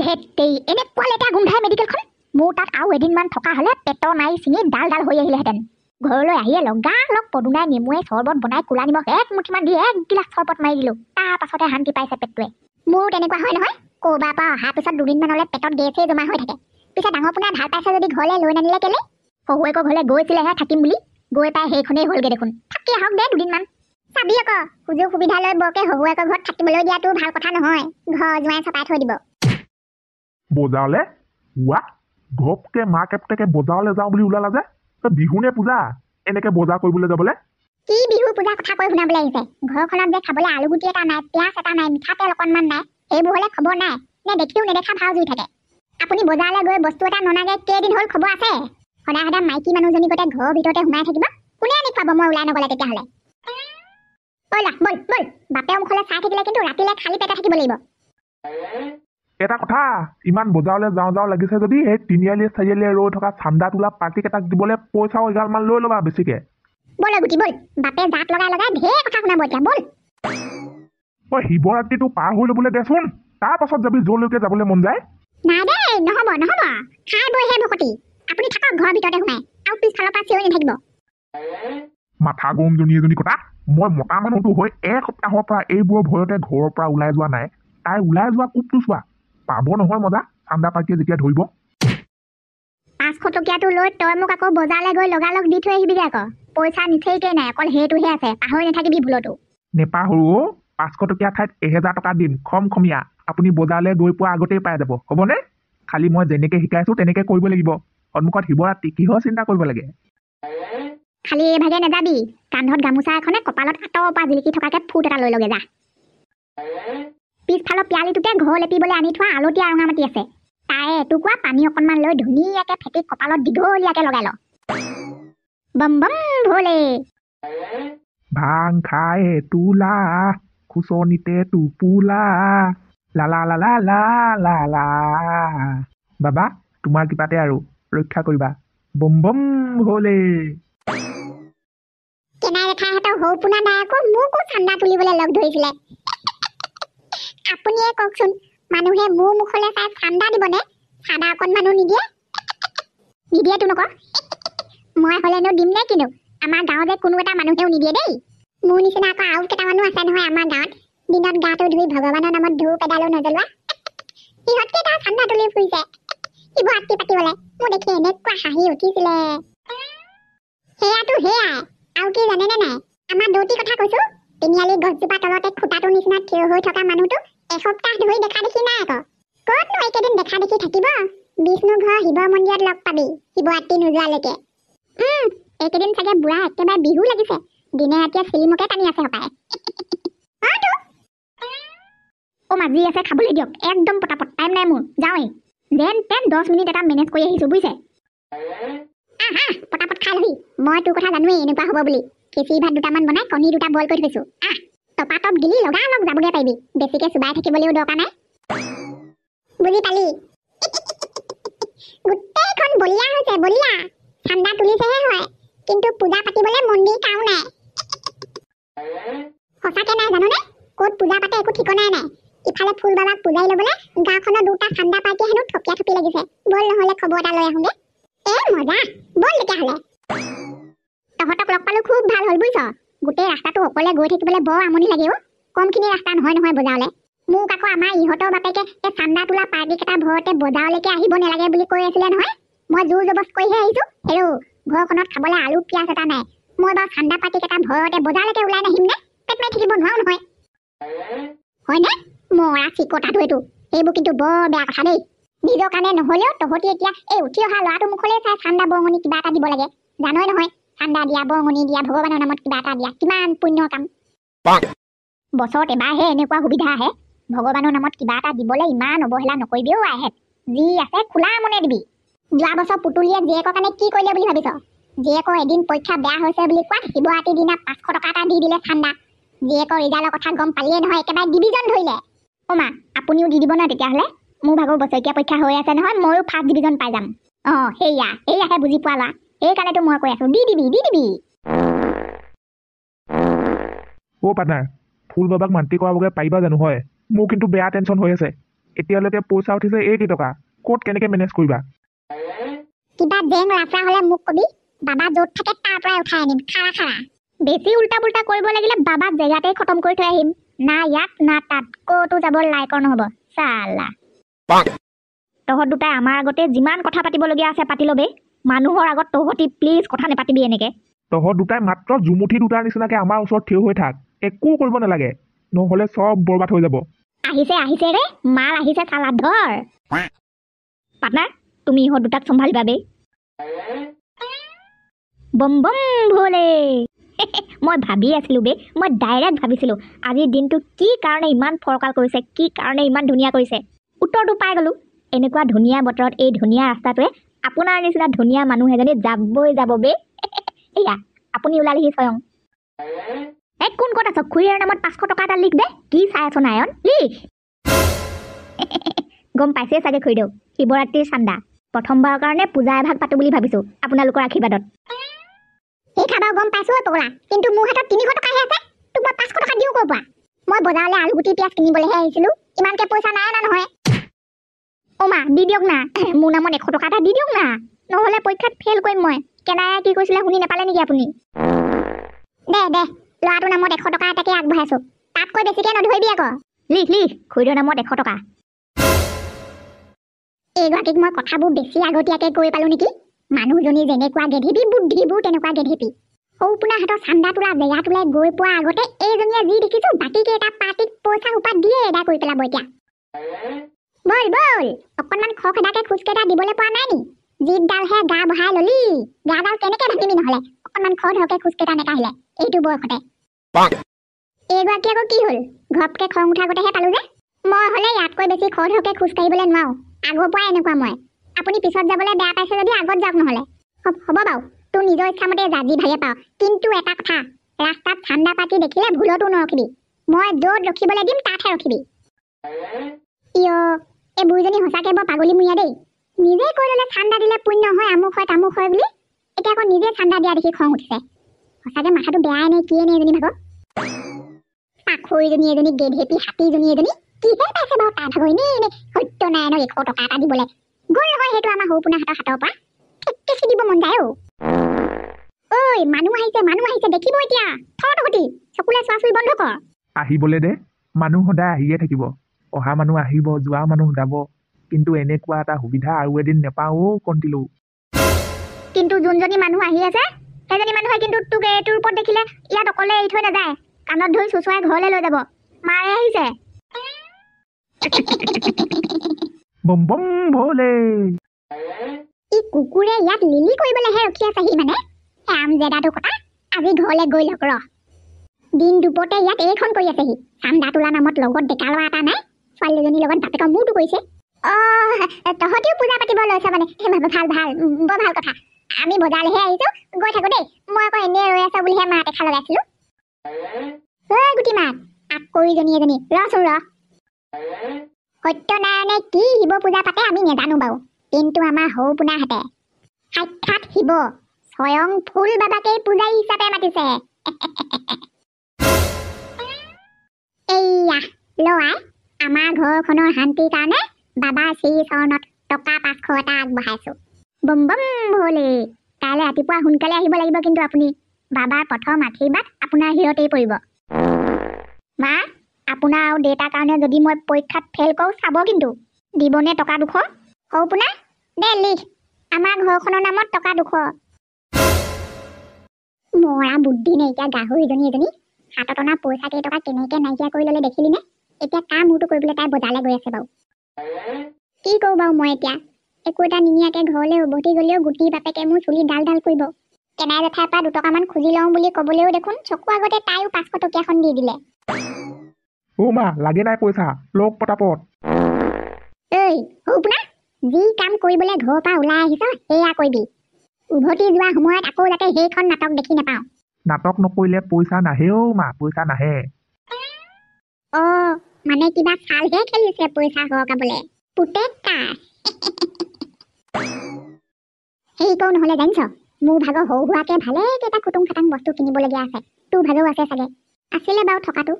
ধেত্তেই এনেকুৱা লেতেৰা গোন্ধাই মেডিকেলখন। মোৰ তাত আৰু এদিনমান থকা হ'লে পেটৰ নাৰী ছিঙি ডাল ডাল হৈ আহিলেহেঁতেন। ঘৰলৈ আহিয়ে লগালগ পদুনাই নেমুৱে চৰ্বত বনাই কোলা নিমখ এক মুঠিমান দি এক গিলাচ চৰ্বত মাৰি দিলোঁ। তাৰ পাছতে শান্তি পাইছে পেটটোৱে। মোৰো তেনেকুৱা হয় নহয়। ক'ৰবাৰ পৰা অহাৰ পিছত দুদিনমানলৈ পেটত গেছেই জমা হৈ থাকে। পিছে ডাঙৰ পোনাই ভাল পাইছে যদি ঘৰলৈ লৈ নানিলে কেলে? শহুৱেকৰ ঘৰলৈ গৈছিলেহে থাকিম বুলি, গৈ পাই সেইখনেই হ'লগৈ দেখোন। থাকি আহক দে দুদিনমান। চাবি আকৌ সুযোগ সুবিধা লৈ বৰকে শহুৱেকৰ ঘৰত থাকিবলৈ দিয়াটো ভাল কথা নহয়। ঘৰ জোৱাই চপাই থৈ দিব। বজাৰলে ৱা ঘপকে মাক এপটেকে বজাৰলৈ যাওঁ বুলি ওলালা যে? বিহুনে পূজা এনেকে বজাৰ কৰিবলৈ যাবলৈ? কি বিহু পূজাৰ কথা কৈ শুনাবলৈ আহিছে? ঘৰখনত যে খাবলৈ আলু গুটি এটা নাই, পিঁয়াজ এটা নাই, মিঠাতেল অকণমান নাই, এইবোৰ হ'লে খবৰ নাই নে? দেখিও নেদেখা ভাও জুই থাকে। আপুনি বজাৰলৈ গৈ বস্তু এটা ননাগে কেইদিন হ'ল খবৰ আছে? সদায় সদায় মাইকী মানুহজনী গোটেই ঘৰৰ ভিতৰতে সোমাই থাকিব। কোনে আনি খুৱাব মই ওলাই নগ'লে তেতিয়াহ'লে? ব'ল ব'ল, বাপেৰ মুখলৈ চাই থাকিলে কিন্তু ৰাতিলৈ খালী পেটে থাকিব লাগিব। এটা কথা, ইমান বজাৰলৈ যাওঁ লাগিছে যদি এই তিনিআলিয়ে চাৰিআলিয়ে ৰৈ থকা চান্দা তোলা পাৰ্টি কেইটাক দিবলৈ পইচাও এগালমান লৈ ল'বা বেছিকে। ব'ল গুটি ব'ল, বাপে জাত লগাই ঢেৰ কথা শুনাব এতিয়া। ব'ল। শিৱৰাত্ৰিটো পাৰ হৈ ল'বলৈ দেচোন, তাৰ পাছত যাবি য'লৈকে যাবলৈ মন যায়। নাই দেই, নহ'ব খাই বৈহে ভকতি। আপুনি থাকক ঘৰৰ ভিতৰতে সোমাই, আৰু পিছফালৰ পৰা চিঞৰি নাথাকিব। মাথা গৰম জনী কথা। মই মতা মানুহটো হৈ এসপ্তাহৰ পৰা এইবোৰৰ ভয়তে ঘৰৰ পৰা ওলাই যোৱা নাই। তাই ওলাই যোৱা কোপটো চোৱা, পাব নহয় মজা চান্দা পাৰ্টিয়ে যেতিয়া ধৰিব। 500 টকীয়াটো লৈ তই মোক আকৌ বজাৰলৈ গৈ লগালগ দি থৈ আহিবিগে আকৌ। পইচা নিচেইকে নাই, অকল সেইটোহে আছে, পাহৰি নাথাকিবি ভুলতো। নেপাহৰো। 500 টকীয়া ঠাইত 1000 টকা দিম খমীয়া। আপুনি বজাৰলৈ গৈ পোৱা আগতেই পাই যাব, হ'বনে? খালি মই যেনেকে শিকাইছো তেনেকে কৰিব লাগিব। সন্মুখত শিৱৰাত্ৰি, কিহৰ চিন্তা কৰিব লাগে? খালি এইভাগে নাযাবি, কান্ধত গামোচা এখনে কপালত আঁতৰৰ পৰা জিলিকি থকাকে ফুট এটা লৈ লগে যা। পিছফালৰ পিয়ালিটোতে ঘৰ লেপিবলৈ আনি থোৱা আলতীয়া ৰঙা মাটি আছে, তাৰে এটুকুৰা পানী অকণমান লৈ ধুনীয়াকে ফেটি কপালত দীঘলীয়াকে লগাই ল। বম বম ভোলে। ভাং খাই তোলা খুচনিতে টোপোলা লালা লালা লা লা লা। বাবা তোমাৰ কিবাতে আৰু ৰক্ষা কৰিবা। বম বম ভোলে। কেনাই ৰেখাহঁতৰ সৌ পোনা দাই আকৌ মোকো চান্দা তুলিবলৈ লগ ধৰিছিলে। আপুনিয়ে কওকচোন, মানুহে মোৰ মুখলৈ চাই চান্দা দিবনে? চাদা অকণমানো নিদিয়ে? নিদিয়েতো নক। মই হ'লেনো দিম নে কিনো? আমাৰ গাঁৱত যে কোনো এটা মানুহেও নিদিয়ে দেই। মোৰ নিচিনা আকৌ আৰু কেইটামানো আছে নহয় আমাৰ গাঁৱত, দিনত গাটো ধুই ভগৱানৰ নামত ধূপ এডালো নজ্বলোৱা। সিহঁতকেইটা চান্দা তুলি ফুৰিছে শিৱৰাত্ৰি পাতিবলৈ। মোৰ দেখি এনেকুৱা হাঁহি উঠিছিলে। সেয়াই আৰু কি জানেনে নাই? আমাৰ দৌতি কথা কৈছো। তিনিআলি গছজোপা তলতে খুটাটোৰ নিচিনা থিয় হৈ থকা মানুহটো এসপ্তাহ ধৰি দেখা দেখি নাই আকৌ। ক'তনো এইকেইদিন দেখা দেখি থাকিব? বিষ্ণু ঘৰ শিৱ মন্দিৰত লগ পাবি শিৱৰাত্ৰি নোযোৱালৈকে। এইকেইদিন চাগে বুঢ়া একেবাৰে বিহু লাগিছে, দিনে ৰাতিয়ে ফিল্মকে টানি আছে সপায়। মাজি আছে খাবলৈ দিয়ক, একদম পটাপট, টাইম নাই মোৰ, যাওঁৱেই। যেন তেন 10 মিনিট এটা মেনেজ কৰি আহিছো বুজিছে। পটাপট খাই লবি, মই তোৰ কথা জানোৱেই এনেকুৱা হ'ব বুলি। খিচিৰি ভাত দুটামান বনাই কণী দুটা বইল কৰি থৈছো। টপাটপ গিলি লগালগ যাবগে পাৰিবি, বেছিকে চুবাই থাকিবলৈও দৰকাৰ নাই। বুজি পালি? গোটেইখন বলিয়া হৈছে, বলিয়া। ঠাণ্ডা তুলিছেহে হয়, কিন্তু পূজা পাতিবলৈ মন্দিৰ কাও নাই। সঁচাকে নাই জানোনে? ক'ত পূজা পাতে একো ঠিকনাই নাই। ইফালে ফুল বাবাক পূজাই ল'বলৈ গাঁওখনৰ দুটা ঠাণ্ডা পাৰ্টি হেনো থপিয়া থপি লাগিছে। বল নহ'লে খবৰ এটা লৈ আহোঁগে। মজা, বল তেতিয়াহ'লে। তহঁতক লগ পালো খুব ভাল হ'ল বুজিছ। গোটেই ৰাস্তাটো অকলে গৈ থাকিবলৈ বৰ আমনি লাগে অ'। কমখিনি ৰাস্তা নহয় বজাৰলৈ। মোক আকৌ আমাৰ ইহঁতৰ বাপেকে এই চান্দা তোলা পাৰ্টি কেইটা ভৰতে বজাৰলৈকে আহিব নালাগে বুলি কৈ আছিলে নহয়। মই জোৰ জবস্ত কৰিহে আহিছো। ঘৰখনত খাবলৈ আলু পিঁয়াজ এটা নাই। মই বাৰু চান্দা পাৰ্টি কেইটা ভৰতে বজাৰলৈকে ওলাই নাহিম নে? পেট মাৰি থাকিব নোৱাৰো নহয়। হয়নে? মৰা চিকটাটো এইটো। এইবোৰ কিন্তু বৰ বেয়া কথা দেই। নিজৰ কাৰণে নহ'লেও তহঁতি এতিয়া এই উঠি অহা ল'ৰাটো মুখলৈ চাই চান্দা বৰঙণি কিবা এটা দিব লাগে। জানই নহয়, চান্দা দিয়া, বৰঙণি দিয়া, ভগৱানৰ নামত কিবা এটা দিয়া, কিমান পুণ্যৰ কাম। বছৰত এবাৰহে এনেকুৱা সুবিধা আহে। ভগৱানৰ নামত কিবা এটা দিবলৈ ইমান অৱহেলা নকৰিবিও আহে। যি আছে খোলা মনে দিবি। যোৱা বছৰ পুতুলিয়ে জীয়েকৰ কাৰণে কি কৰিলে বুলি ভাবিছ? জীয়েকৰ এদিন পৰীক্ষা বেয়া হৈছে বুলি কোৱাত শিৱৰাত্ৰিৰ দিনা 500 টকা এটা দি দিলে ঠাণ্ডা। জীয়েকৰ ৰিজাল্টৰ কথা গম পালিয়ে নহয়, একেবাৰে ডিভিজন ধৰিলে। মা আপুনিও দি দিব ন তেতিয়াহ'লে? মোৰ ভাগৰ বছৰীয়া পৰীক্ষা হৈ আছে নহয়, ময়ো ফাৰ্ষ্ট ডিভিজন পাই যাম। সেয়াহে বুজি পোৱা ল'ৰা। সেইকাৰণেতো মই কৈ আছো, দি দিবি। পাৰ্টনাৰ, ফুল বাবাক মান্তি কৰাবগৈ পাৰিবা জানো হয়? মোৰ কিন্তু বেয়া টেনশ্যন হৈ আছে। এতিয়ালৈকে পইচা উঠিছে এই কেইটকা ক'ত কেনেকৈ মেনেজ কৰিবা কিবা জেং লাফৰা হলে মোক কবি বাবা য'ত থাকে তাৰ পৰাই উঠাই আনিম খাৰা খাৰা বেছি উল্টা পুল্টা কৰিব লাগিলে বাবাক জেগাতেই খতম কৰি থৈ আহিম না ইয়াত না তাত ক'তো যাব লাইকৰ নহ'ব চালা তহঁত দুটাই আমাৰ আগতে যিমান কথা পাতিবলগীয়া আছে পাতি ল'বে মানুহৰ আগত তহঁতি প্লিজ কথা নেপাতিবি এনেকে তহঁত দুটাই মাত্ৰ জুমুঠি দুটাৰ নিচিনাকৈ আমাৰ ওচৰত থিয় হৈ থাক একো কৰিব নালাগে নহ'লে চব বৰবাদ হৈ যাব আহিছে আহিছে ৰে মাল আহিছে চালা ধৰ পাৰ্টনাৰ তুমি ইহঁত দুটাক চম্ভালিবা বে বম বম ভোলে মই ভাবি আছিলোঁ বে মই ডাইৰেক্ট ভাবিছিলোঁ আজিৰ দিনটো কি কাৰণে ইমান ফৰকাল কৰিছে কি কাৰণে ইমান ধুনীয়া কৰিছে উত্তৰটো পাই গ'লোঁ এনেকুৱা ধুনীয়া বতৰত এই ধুনীয়া ৰাস্তাটোৱে আপোনাৰ নিচিনা ধুনীয়া মানুহ এজনী যাবই যাব বে এয়া আপুনি ওলালেহি স্বয়ং এই কোন ক'ত আছ খুৰীৰ নামত 500 টকা এটা লিখ বে কি চাই আছ নায়ন লিখ গম পাইছে চাগে খুৰীদেউ শিৱৰাত্ৰিৰ চান্দা প্ৰথমবাৰৰ কাৰণে পূজা এভাগ পাতো বুলি ভাবিছোঁ আপোনালোকৰ আশীৰ্বাদত এই খাবাও গম পাইছোঁ পগলা কিন্তু মোৰ হাতত 300 টকাহে আছে তোক মই 500 টকা দিওঁ ক'ৰ পৰা মই বজাৰলৈ আলুগুটি পিঁয়াজ কিনিবলৈহে আহিছিলোঁ ইমানকৈ পইচা নাই না নহয় মা দি দিয়ক না মোৰ নামত 100 টকা এটা দি দিয়ক না নহ'লে পৰীক্ষাত ফেইল কৰিম মই কেনাই কি কৈছিলে শুনি নাপালে নেকি আপুনি দে ল'ৰাটোৰ নামত 100 টকা এটাকে আগবঢ়াইছোঁ তাতকৈ বেছিকৈ নধৰিবি আকৌ লিখ খুৰীদেউৰ নামত 100 টকা এইগৰাকীক মই কথাবোৰ বেছি আগতীয়াকৈ কৈ পালোঁ নেকি মানুহজনী যেনেকুৱা গেধেপি বুদ্ধিবোৰ তেনেকুৱা গেধেপি সৌপোনা হাতৰ চান্দা তোলা জেগাটোলৈ গৈ পোৱাৰ আগতে এইজনীয়ে যি দেখিছোঁ বাকীকেইটা পাৰ্টিক পইচা সোপা দিয়ে এদায় কৰি পেলাব এতিয়া বল অকণমান খৰখেদাকৈ খোজকেইটা দিবলৈ পৰা নাই নি জিদডালহে গা বহাই ললি গাডাল কেনেকৈ ভাঙিবি নহ'লে অকণমান খৰধৰকৈ খোজকেইটা নেকাঢ়িলে এইটো বয়সতে এইগৰাকী আকৌ কি হ'ল ঘপকৈ খং উঠাৰ আগতেহে পালোঁ যে মই হ'লে ইয়াতকৈ বেছি খৰধৰকৈ খোজকাঢ়িবলৈ নোৱাৰোঁ আগৰ পৰাই এনেকুৱা মই আপুনি পিছত যাবলৈ বেয়া পাইছে যদি আগত যাওক নহ'লে হ'ব বাৰু তোৰ নিজৰ ইচ্ছামতে যা যি ভাগে পাওঁ কিন্তু এটা কথা ৰাস্তাত ঠাণ্ডা পাতি দেখিলে ভুলতো নৰখিবি মই য'ত ৰখিবলৈ দিম তাতহে ৰখিবি এই বুঢ়ীজনী সঁচাকৈ বৰ পাগলীমূৰীয়া দেই নিজে কৈ ল'লে ঠাণ্ডা দিলে পুণ্য হয় আমুক হয় তামুক হয় বুলি এতিয়া আকৌ নিজে ঠাণ্ডা দিয়া দেখি খং উঠিছে সঁচাকৈ মাথাটো বেয়াই নে কিয়ে নে এজনী ভাগৰ পাখৰীজনী এজনী গেধেপি হাতীজনী এজনী কিহে পাইছে বাৰু তাৰ ভাগৰ এনেই সত্যনাৰায়ণক 100 টকা এটা দিবলৈ গ'ল নহয় সেইটো আমাৰ সৌপোনা হাতৰ পৰা কেঁচি দিব মন যায় ঐ মানুহ আহিছে দেখিব এতিয়া তহঁতি চকুলে চোৱা চুই বন্ধ কৰ আহিবলৈ দে মানুহ সদায় আহিয়ে থাকিব অহা মানুহ আহিব যোৱা মানুহ যাব কিন্তু এনেকুৱা এটা সুবিধা আৰু এদিন নেপাওঁ কণ্টিলো কিন্তু যোনজনী মানুহ আহি আছে সেইজনী মানুহে কিন্তু তোক এইটোৰ ওপৰত দেখিলে ইয়াত অকলে এৰি থৈ নাযায় কাণত ধৰি চুচুৱাই ঘৰলৈ লৈ যাব মায়ে আহিছে বম বম ভোলে ই কুকুৰে ইয়াত লিলি কৰিবলৈহে ৰখি আছেহি মানে আম জেদাটো কথা আজি ঘৰলৈ গৈ লওক ৰ দিন দুপৰতে ইয়াত এইখন কৰি আছেহি চান্দা তোলা নামত লগত ডেকা ল'ৰা এটা নাই ছোৱালীজনীৰ লগত বাপেকৰ মূৰটো কৰিছে তহঁতিও পূজা পাতিব লৈছ মানে ভাল বৰ ভাল কথা আমি বজাৰলৈহে আহিছোঁ গৈ থাকোঁ দেই মই আকৌ এনেই ৰৈ আছোঁ বুলিহে মাত এখা লগাইছিলোঁ গুটি মাত আকৰিজনী এজনী ৰচোন ৰ সত্যনাৰায়ণে কি শিৱ পূজা পাতে আমি নেজানো বাৰু কিন্তু আমাৰ সৌপোনাহঁতে সাক্ষাৎ শিৱ স্বয়ং ফুল বাবাকেই পূজাৰী হিচাপে মাতিছে এইয়া ল'ৰাই আমাৰ ঘৰখনৰ শান্তিৰ কাৰণে বাবাৰ শ্ৰী চৰণত টকা 500 এটা আগবঢ়াইছোঁ বম বম ভোলে কাইলৈ ৰাতিপুৱা সোনকালে আহিব লাগিব কিন্তু আপুনি বাবাৰ প্ৰথম আশীৰ্বাদ আপোনাৰ হিৰতেই পৰিব মা আপোনাৰ আৰু দেউতাৰ কাৰণে যদি মই পৰীক্ষাত ফেইল কৰোঁ চাব কিন্তু দিবনে টকা 200 সৌপোনা দে লিখ আমাৰ ঘৰখনৰ নামত টকা 200 মৰা বুদ্ধি নাইকিয়া গাহৰিজনী এজনী হাতত অনা পইচা কেইটকা কেনেকৈ নাইকিয়া কৰি ল'লে দেখিলিনে এতিয়া কাৰ মূৰটো কৰিবলৈ তাই বজাৰলৈ গৈ আছে বাৰু কি কৰোঁ বাৰু মই এতিয়া একো এটা নিনিয়াকৈ ঘৰলৈ উভতি গ'লেও গুটি বাপেকে মোৰ চুলি ডাল কৰিব কেনাই জেঠাইৰ পৰা 2 টকামান খুজি লওঁ বুলি ক'বলৈও দেখোন চকু আগতে তাইও 500 টকীয়াখন দি দিলে মা লাগে নাই পইচা লগ পটাপট ঐ সৌপোনা যি কাম কৰিবলৈ ঘৰৰ পৰা ওলাই আহিছ সেয়া কৰিবি উভতি যোৱা সময়ত আকৌ যাতে সেইখন নাটক দেখি নাপাওঁ নাটক নকৰিলে পইচা নাহে মা পইচা নাহে মানে কিবা চালহে খেলিছে পইচা সৰকাবলৈ পুতেকা সেই কওঁ নহ'লে জানিছ মোৰ ভাগৰ সৰু সুৰাকৈ ভালেকেইটা খুটুং খাটাং বস্তু কিনিবলগীয়া আছে তোৰ ভাগৰো আছে চাগে আছিলে বাৰু থকাটো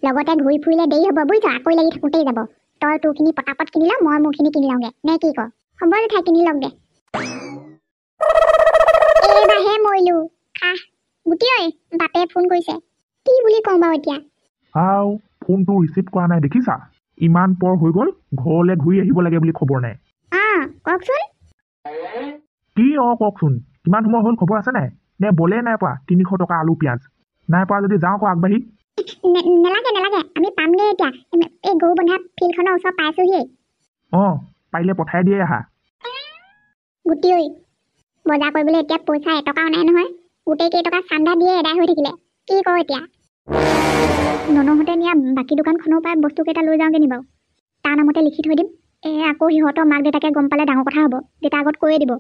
লগতে ঘূৰি ফুৰিলে দেৰি হ'ব বুজিছ আকৌ লাগি থাকোঁতেই যাব তই তোৰখিনি পটাপট কিনি ল মই মোৰখিনি কিনি লওঁগে নে কি ক হ'ব জেঠাই কিনি লওক দে এইবাৰহে মৰিলো খাহ গুটি ঐ বাপে ফোন কৰিছে কি বুলি কওঁ বাৰু এতিয়া আও ফোনটো ৰিচিভ কৰা নাই দেখিছা ইমান পৰ হৈ গ'ল ঘৰলৈ ঘূৰি আহিব লাগে বুলি খবৰ নাই কওকচোন কি কওকচোন কিমান সময় হ'ল খবৰ আছে নাই নে বলে নাই পোৱা 300 টকা আলু পিঁয়াজ নাই পোৱা যদি যাওঁ আকৌ আগবাঢ়ি নেলাগে আমি পামগে এতিয়া এই গৰু বন্ধা ফিল্ডখনৰ ওচৰত পাইছোহি পাৰিলে পঠাই দিয়ে আহা গুটি ঐ বজাৰ কৰিবলৈ এতিয়া পইচা এটকাও নাই নহয় গোটেই কেইটকা চান্দা দিয়ে এদাই হৈ থাকিলে কি কওঁ এতিয়া ননহঁতে নিয়া বাকী দোকানখনৰ পৰা বস্তুকেইটা লৈ যাওঁগে নি বাৰু তাৰ নামতে লিখি থৈ দিম আকৌ সিহঁতৰ মাক দেউতাকে গম পালে ডাঙৰ কথা হ'ব দেউতা আগত কৈয়ে দিব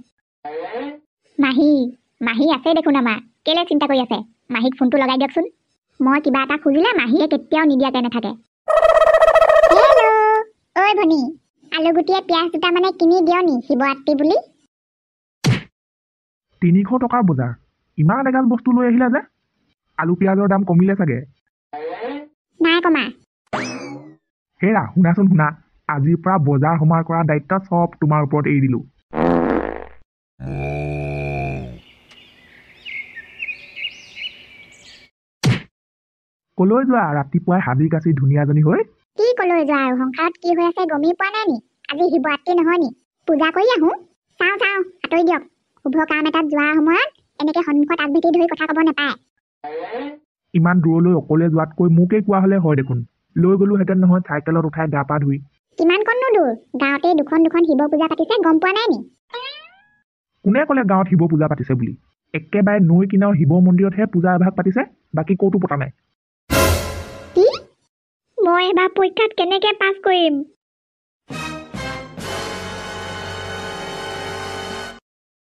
মাহী আছে দেখোন আমাৰ কেলে চিন্তা কৰি আছে মাহীক ফোনটো লগাই দিয়কচোন মই কিবা এটা খুজিলে মাহীয়ে কেতিয়াও নিদিয়াকে নাথাকে হেল্ল' ঐ ভনী আলু গুটিয়ে পিঁয়াজ দুটা মানে কিনি দিয় নি শিৱৰাত্ৰি বুলি 300 টকাৰ বজাৰ ইমান এগাল বস্তু লৈ আহিলা যে আলু পিঁয়াজৰ দাম কমিলে চাগে নাই কমা হেৰা শুনাচোন শুনা আজিৰ পৰা বজাৰ সমাৰ কৰা দায়িত্ব চব তোমাৰ ওপৰত এৰি দিলো কলৈ যোৱা ৰাতিপুৱাই সাজি কাচি ধুনীয়াজনী হৈ কি কলৈ যোৱা আৰু সংসাৰত কি হৈ আছে গমেই পোৱা নাই নি আজি শিৱৰাত্ৰি নহয় নি পূজা কৰি আহোঁ চাওঁ আঁতৰি দিয়ক শুভ কাম এটাত যোৱাৰ সময়ত এনেকে সন্মুখত আগভেটি ধৰি কথা ক'ব নাপায় ইমান দূৰলৈ অকলে যোৱাতকৈ মোকেই কোৱা হ'লে হয় দেখোন লৈ গলোহেঁতেন নহয় চাইকেলত উঠাই গা পা ধুই কিমান কণনো দূৰ গাঁৱতে দুখন শিৱ পূজা পাতিছে গম পোৱা নাই নি কোনে ক'লে গাঁৱত শিৱ পূজা পাতিছে বুলি একেবাৰে নৈ কিনাৰ শিৱ মন্দিৰতহে পূজা এভাগ পাতিছে বাকী ক'তো পতা নাই কি মই এবাৰ পৰীক্ষাত কেনেকে পাছ কৰিম